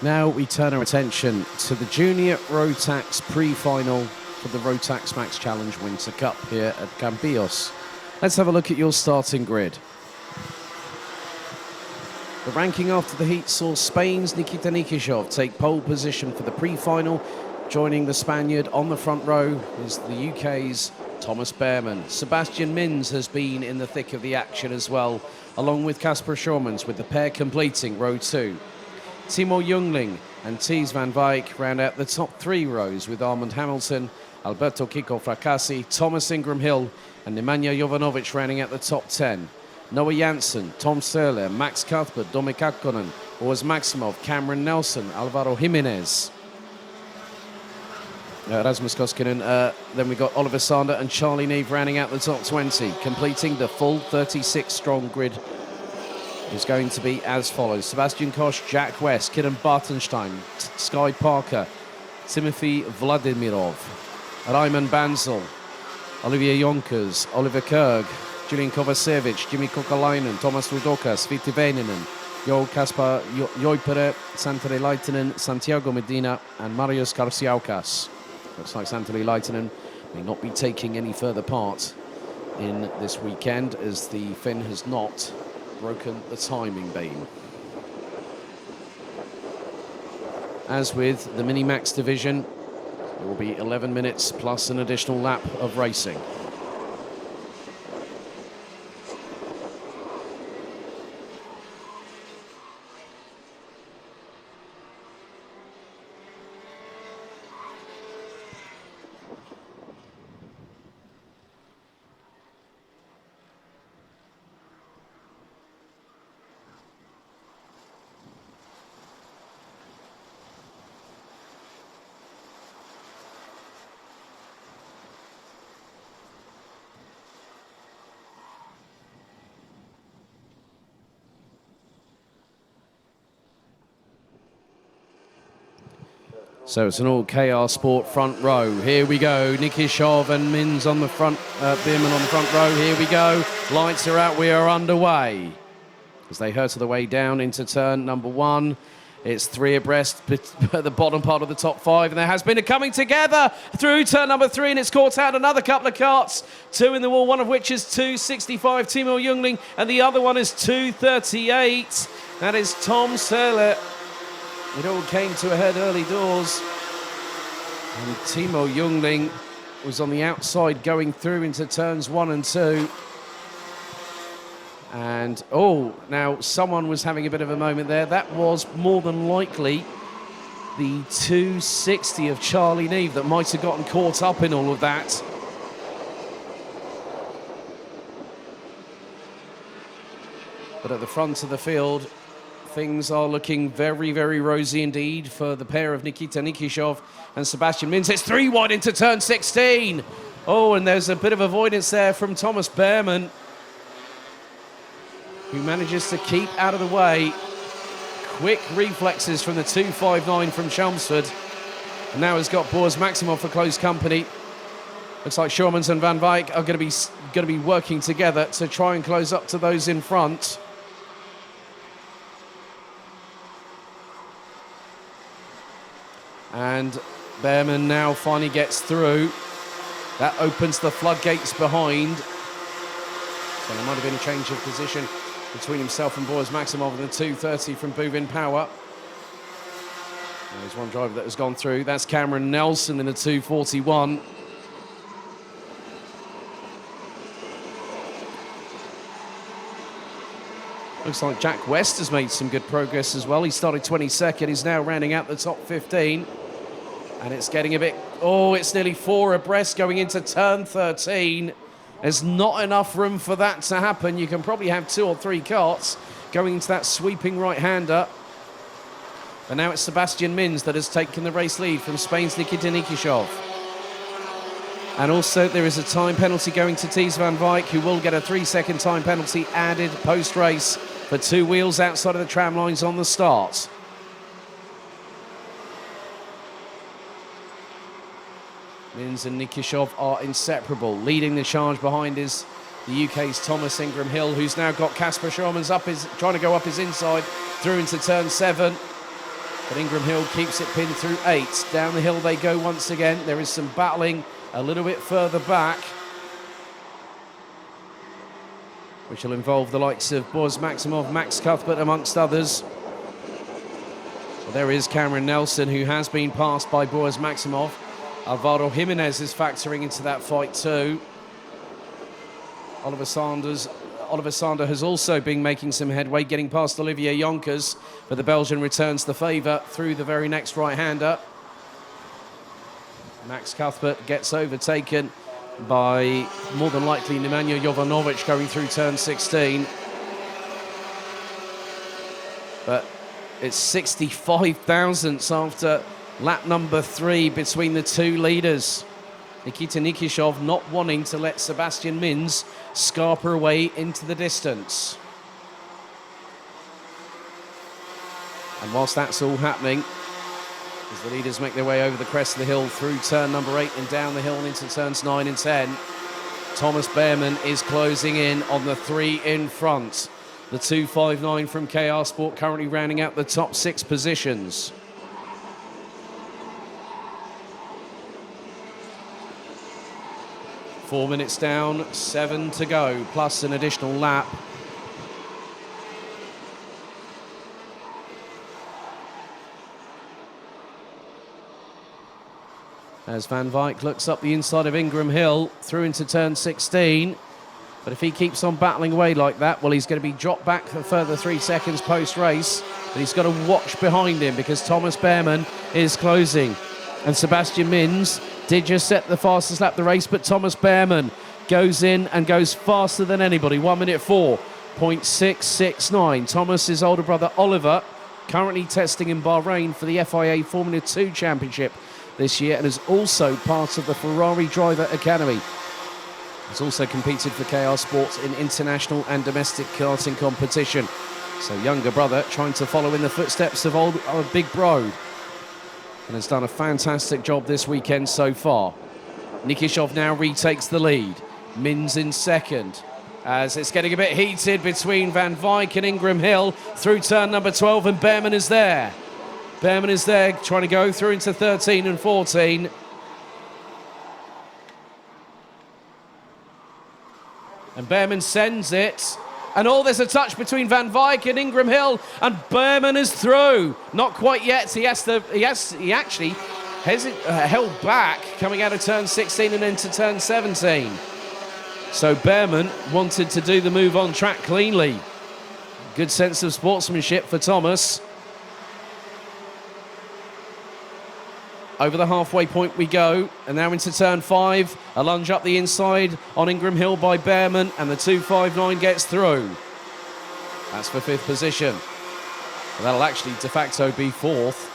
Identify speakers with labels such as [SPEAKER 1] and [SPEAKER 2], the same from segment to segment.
[SPEAKER 1] Now we turn our attention to the Junior Rotax pre-final for the Rotax Max Challenge Winter Cup here at Campillos. Let's have a look at your starting grid. The ranking after the heat saw Spain's Nikita Nikishov take pole position for the pre-final. Joining the Spaniard on the front row is the UK's Thomas Behrmann. Sebastian Mins has been in the thick of the action as well, along with Casper Schormans, with the pair completing row 2. Timo Jungling and Thies van Wijk round out the top 3 rows, with Armand Hamilton, Alberto Kiko Fracassi, Thomas Ingram Hill and Nemanja Jovanovic rounding out the top 10. Noah Janssen, Tom Sörler, Max Cuthbert, Domi Kakkonen, Urs Maximov, Cameron Nelson, Alvaro Jimenez, Rasmus Koskinen. Then we got Oliver Sander and Charlie Neve rounding out the top 20. Completing the full 36-strong grid is going to be as follows: Sebastian Koch, Jack West, Kieran Bartenstein, Sky Parker, Timothy Vladimirov, Raymond Banzel, Olivier Jonkers, Oliver Kerg, Julian Kovacevic, Jimmy Kokalainen, Thomas Rudokas, Viti Väinänen, Jo Kaspar Joipere, Santeri Laitinen, Santiago Medina and Marius Karsiaukas. Looks like Santeri Laitinen may not be taking any further part in this weekend, as the Finn has not broken the timing beam. As with the Mini-Max division, it will be 11 minutes plus an additional lap of racing. So it's an all KR Sport front row. Here we go. Nikishov and Mins on the front, Behrmann on the front row. Here we go. Lights are out. We are underway. As they hurtle the way down into turn number 1. It's 3 abreast at the bottom part of the top 5. And there has been a coming together through turn number 3. And it's caught out another couple of carts. 2 in the wall, one of which is 2.65, Timo Jungling. And the other one is 2.38. That is Tom Sörler. It all came to a head early doors, and Timo Jungling was on the outside going through into turns 1 and 2. And, now someone was having a bit of a moment there. That was more than likely the 2.60 of Charlie Neve that might have gotten caught up in all of that. But at the front of the field, things are looking very, very rosy indeed for the pair of Nikita Nikishov and Sebastian Mins. It's 3 wide into turn 16. And there's a bit of avoidance there from Thomas Behrmann, who manages to keep out of the way. Quick reflexes from the 2.59 from Chelmsford. And now has got Urs Maximov for close company. Looks like Schormans and Van Wijk are going to be working together to try and close up to those in front. And Behrmann now finally gets through. That opens the floodgates behind. So there might have been a change of position between himself and Urs Maximov and the 2.30 from Buvin Power. There's one driver that has gone through. That's Cameron Nelson in the 2.41. Looks like Jack West has made some good progress as well. He started 22nd. He's now rounding out the top 15. And it's getting a bit... it's nearly 4 abreast going into turn 13. There's not enough room for that to happen. You can probably have 2 or 3 carts going into that sweeping right-hander. But now it's Sebastian Mins that has taken the race lead from Spain's Nikita Nikishov. And also there is a time penalty going to Thies van Wijk, who will get a 3-second time penalty added post-race for 2 wheels outside of the tram lines on the start. Mins and Nikishov are inseparable. Leading the charge behind is the UK's Thomas Ingram Hill, who's now got Casper Schormans trying to go up his inside through into turn 7. But Ingram Hill keeps it pinned through 8. Down the hill they go once again. There is some battling a little bit further back, which will involve the likes of Boris Maximov, Max Cuthbert, amongst others. Well, there is Cameron Nelson, who has been passed by Boris Maximov. Alvaro Jimenez is factoring into that fight too. Oliver Sander has also been making some headway, getting past Olivier Jonkers, but the Belgian returns the favour through the very next right-hander. Max Cuthbert gets overtaken by, more than likely, Nemanja Jovanovic going through turn 16. But it's 65 thousandths after lap number 3 between the two leaders. Nikita Nikishov not wanting to let Sebastian Mins scarper away into the distance. And whilst that's all happening, as the leaders make their way over the crest of the hill through turn number 8 and down the hill and into turns 9 and 10, Thomas Behrmann is closing in on the 3 in front. The 259 from KR Sport currently rounding out the top 6 positions. Four minutes down, 7 to go, plus an additional lap. As Van Wijk looks up the inside of Ingram Hill through into turn 16. But if he keeps on battling away like that, well, he's going to be dropped back for a further 3 seconds post-race. But he's got to watch behind him because Thomas Behrmann is closing. And Sebastian Mins did just set the fastest lap of the race, but Thomas Behrmann goes in and goes faster than anybody. 1 minute 4.669. Thomas's older brother Oliver, currently testing in Bahrain for the FIA Formula 2 Championship this year, and is also part of the Ferrari Driver Academy. He's also competed for KR Sports in international and domestic karting competition. So younger brother trying to follow in the footsteps of old big bro, and has done a fantastic job this weekend so far. Nikishov now retakes the lead. Mins in second, as it's getting a bit heated between Van Wijk and Ingram Hill through turn number 12, and Behrmann is there. Behrmann is there trying to go through into 13 and 14. And Behrmann sends it. And there's a touch between Van Wijk and Ingram Hill, and Behrmann is through. Not quite yet. He actually held back coming out of turn 16 and into turn 17. So Behrmann wanted to do the move on track cleanly. Good sense of sportsmanship for Thomas. Over the halfway point we go, and now into turn 5. A lunge up the inside on Ingram Hill by Behrmann, and the 259 gets through. That's for 5th position. And that'll actually de facto be 4th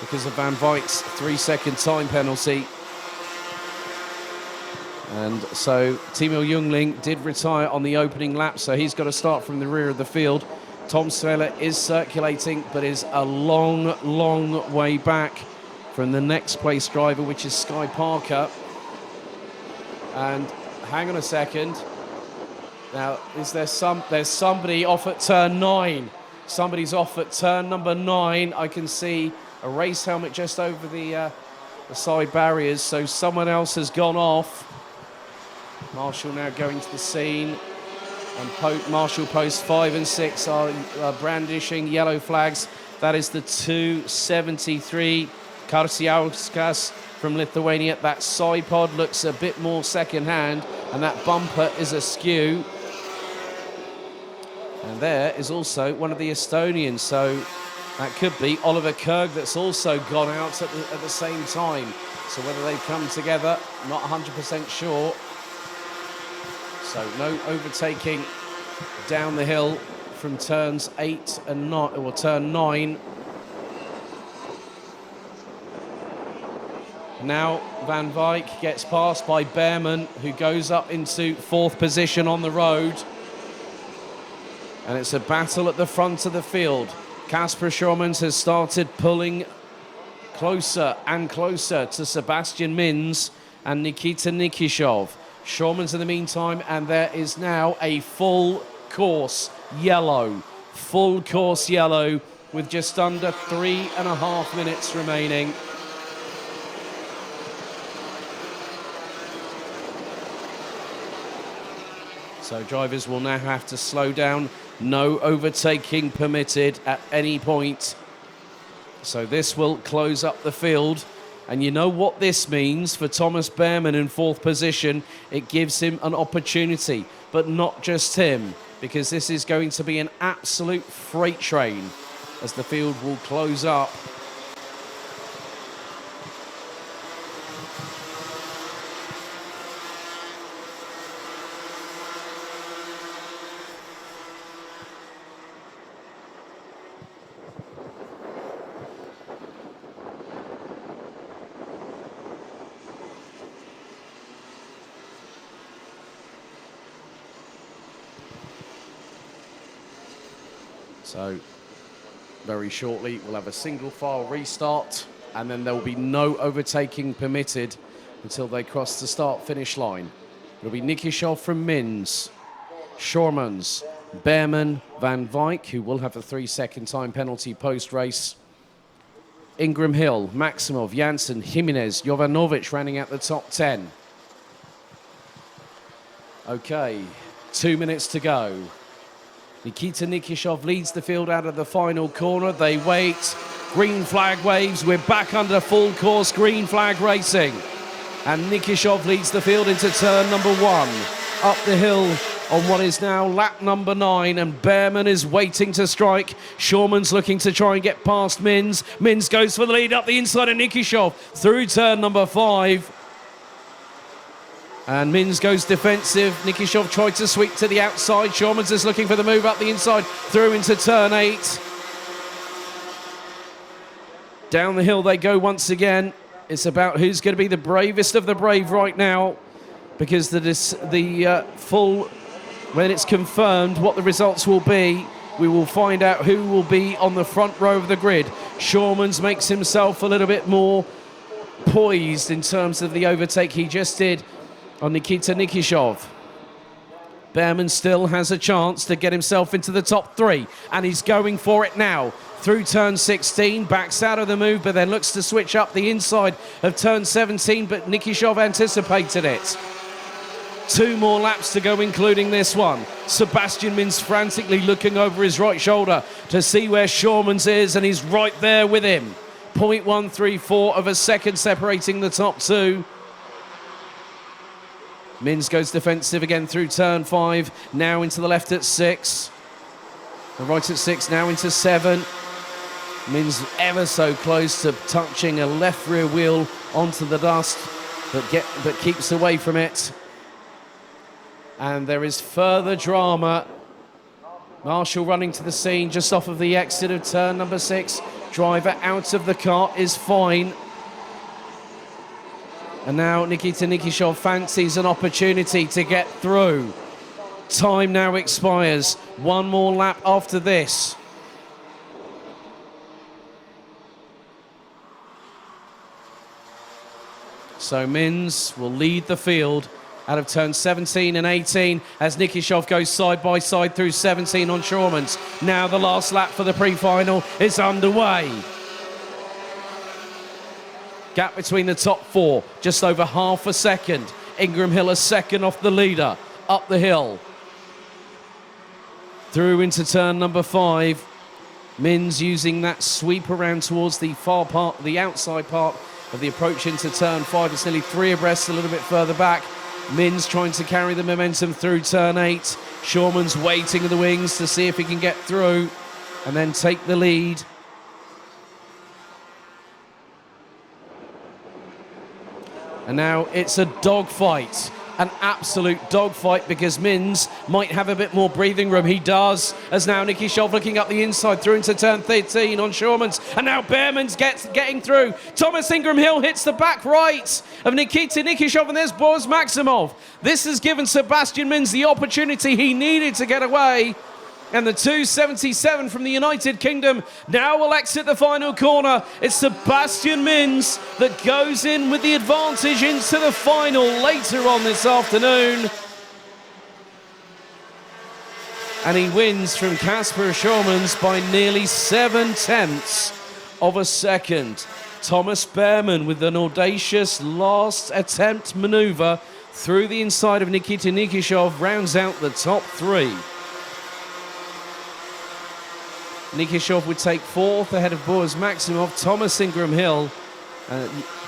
[SPEAKER 1] because of Van Wijk's 3-second time penalty. And so Timo Jungling did retire on the opening lap, so he's got to start from the rear of the field. Tom Sveller is circulating, but is a long, long way back from the next place driver, which is Sky Parker. And hang on a second. Now, there's somebody off at turn 9. Somebody's off at turn number 9. I can see a race helmet just over the side barriers, so someone else has gone off. Marshall now going to the scene, and Marshall posts 5 and 6 are brandishing yellow flags. That is the 273 Karsiauskas from Lithuania. That side pod looks a bit more second-hand, and that bumper is askew. And there is also one of the Estonians, so that could be Oliver Kerg that's also gone out at the same time. So whether they come together, not 100% sure. So no overtaking down the hill from turns 8 and 9, or turn 9. Now Van Wijk gets passed by Behrmann, who goes up into 4th position on the road. And it's a battle at the front of the field. Kasper Schormans has started pulling closer and closer to Sebastian Mins and Nikita Nikishov. Schormans in the meantime, and there is now a full course yellow with just under 3.5 minutes remaining. So drivers will now have to slow down. No overtaking permitted at any point. So this will close up the field. And you know what this means for Thomas Behrman in 4th position? It gives him an opportunity, but not just him, because this is going to be an absolute freight train as the field will close up. So very shortly we'll have a single file restart, and then there will be no overtaking permitted until they cross the start-finish line. It'll be Nikishov from Mins, Shormans, Behrman, Van Wyk, who will have a 3-second time penalty post-race. Ingram Hill, Maximov, Janssen, Jimenez, Jovanovic rounding out the top 10. Okay, 2 minutes to go. Nikita Nikishov leads the field out of the final corner. They wait. Green flag waves. We're back under full course green flag racing. And Nikishov leads the field into turn number 1. Up the hill on what is now lap number 9. And Behrman is waiting to strike. Shorman's looking to try and get past Mins. Mins goes for the lead up the inside of Nikishov through turn number 5. And Mins goes defensive. Nikishov tried to sweep to the outside. Shormans is looking for the move up the inside, through into turn 8. Down the hill they go once again. It's about who's going to be the bravest of the brave right now, because when it's confirmed what the results will be, we will find out who will be on the front row of the grid. Shormans makes himself a little bit more poised in terms of the overtake he just did on Nikita Nikishov. Behrman still has a chance to get himself into the top 3, and he's going for it now. Through turn 16, backs out of the move, but then looks to switch up the inside of turn 17, but Nikishov anticipated it. 2 more laps to go, including this one. Sebastian Mins frantically looking over his right shoulder to see where Shormans is, and he's right there with him. 0.134 of a second separating the top 2. Mins goes defensive again through turn 5, now into the left at 6. The right at 6, now into 7. Mins ever so close to touching a left rear wheel onto the dust, but keeps away from it. And there is further drama. Marshall running to the scene just off of the exit of turn number 6. Driver out of the car is fine. And now Nikita Nikishov fancies an opportunity to get through. Time now expires. 1 more lap after this. So Mins will lead the field out of turn 17 and 18 as Nikishov goes side by side through 17 on Shormans. Now the last lap for the pre-final is underway. Gap between the top 4, just over half a second. Ingram Hill a second off the leader. Up the hill. Through into turn number 5. Mins using that sweep around towards the far part, the outside part of the approach into turn 5. It's nearly 3 abreast, a little bit further back. Mins trying to carry the momentum through turn 8. Shorman's waiting in the wings to see if he can get through and then take the lead. And now it's a dogfight, an absolute dogfight, because Mins might have a bit more breathing room. He does, as now Nikishov looking up the inside through into turn 13 on Shormans. And now Behrman's getting through. Thomas Ingram Hill hits the back right of Nikita Nikishov, and there's Boris Maximov. This has given Sebastian Mins the opportunity he needed to get away. And the 277 from the United Kingdom now will exit the final corner. It's Sebastian Mins that goes in with the advantage into the final later on this afternoon. And he wins from Kasper Schürmanns by nearly 7/10 of a second. Thomas Behrmann with an audacious last attempt maneuver through the inside of Nikita Nikishov rounds out the top three. Nikishov would take fourth ahead of Boris Maximov, Thomas Ingram Hill,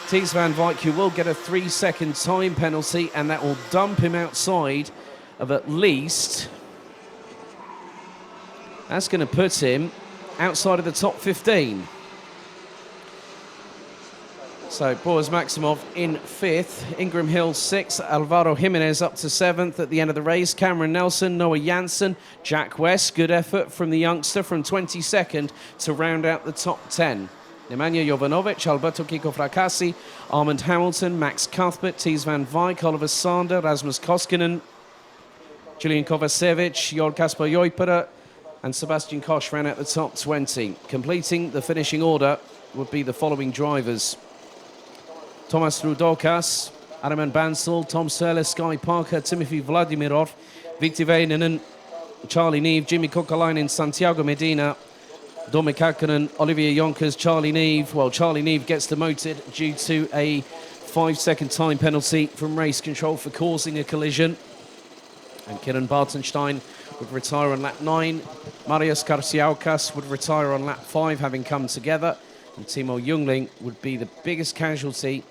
[SPEAKER 1] Thijs van Wijk, who will get a 3-second time penalty, and that will dump him outside of at least... That's going to put him outside of the top 15. So Boris Maximov in fifth, Ingram Hill sixth, Alvaro Jimenez up to seventh at the end of the race, Cameron Nelson, Noah Janssen, Jack West, good effort from the youngster from 22nd to round out the top 10. Nemanja Jovanovic, Alberto Kiko Fracassi, Armand Hamilton, Max Cuthbert, Thijs van Wijk, Oliver Sander, Rasmus Koskinen, Julian Kovacevic, Jor Kasper Joipera, and Sebastian Koch ran out the top 20. Completing the finishing order would be the following drivers: Thomas Rudokas, Arman Bansal, Tom Sörle, Sky Parker, Timothy Vladimirov, Victor Väinänen, Charlie Neve, Jimmy Kokalainen, Santiago Medina, Domi Kakkonen, Olivier Jonkers, Charlie Neve. Well, Charlie Neve gets demoted due to a 5-second time penalty from race control for causing a collision. And Kieran Bartenstein would retire on lap 9. Marius Karsiaukas would retire on lap 5, having come together. And Timo Jungling would be the biggest casualty,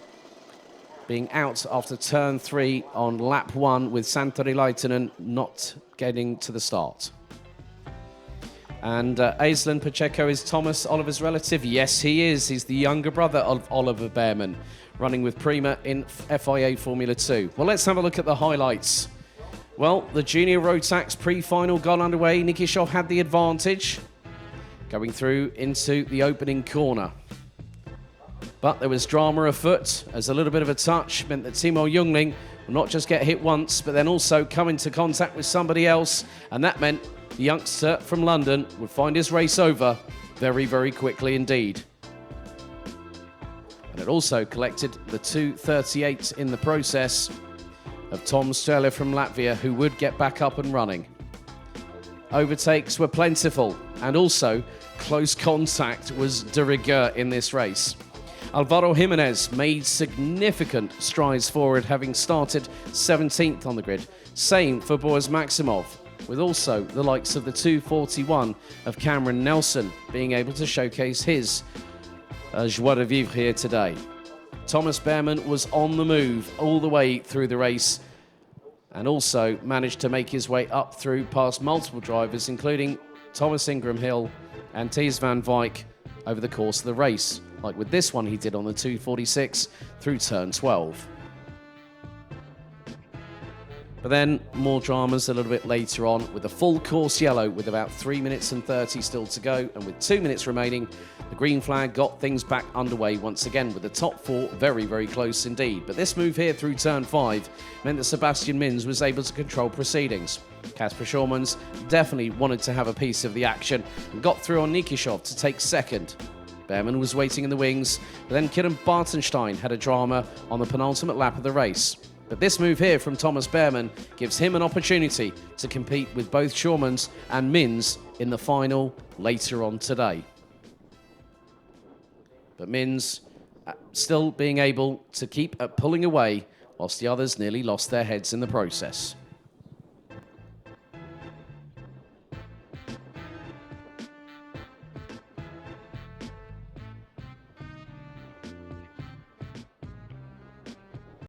[SPEAKER 1] being out after turn 3 on lap 1, with Santeri Laitinen not getting to the start. And Aislinn Pacheco is Thomas Oliver's relative. Yes, he is. He's the younger brother of Oliver Behrmann, running with Prima in FIA Formula 2. Well, let's have a look at the highlights. Well, the junior Rotax pre-final got underway. Nikishov had the advantage, going through into the opening corner. But there was drama afoot, as a little bit of a touch meant that Timo Jungling will not just get hit once, but then also come into contact with somebody else, and that meant the youngster from London would find his race over very, very quickly indeed. And it also collected the 2:38 in the process of Tom Sörle from Latvia, who would get back up and running. Overtakes were plentiful, and also close contact was de rigueur in this race. Alvaro Jimenez made significant strides forward, having started 17th on the grid. Same for Boris Maximov, with also the likes of the 2:41 of Cameron Nelson being able to showcase his joie de vivre here today. Thomas Behrmann was on the move all the way through the race, and also managed to make his way up through past multiple drivers, including Thomas Ingram Hill and Thijs van Wijk over the course of the race, like with this one he did on the 2:46 through turn 12. But then more dramas a little bit later on, with a full course yellow with about 3 minutes and 30 still to go, and with 2 minutes remaining, the green flag got things back underway once again, with the top 4 very, very close indeed. But this move here through turn 5 meant that Sebastian Minz was able to control proceedings. Kasper Schürmanns definitely wanted to have a piece of the action and got through on Nikishov to take second. Behrmann was waiting in the wings, but then Kieran Bartenstein had a drama on the penultimate lap of the race. But this move here from Thomas Behrmann gives him an opportunity to compete with both Schürmanns and Minz in the final later on today. But Minz still being able to keep pulling away, whilst the others nearly lost their heads in the process.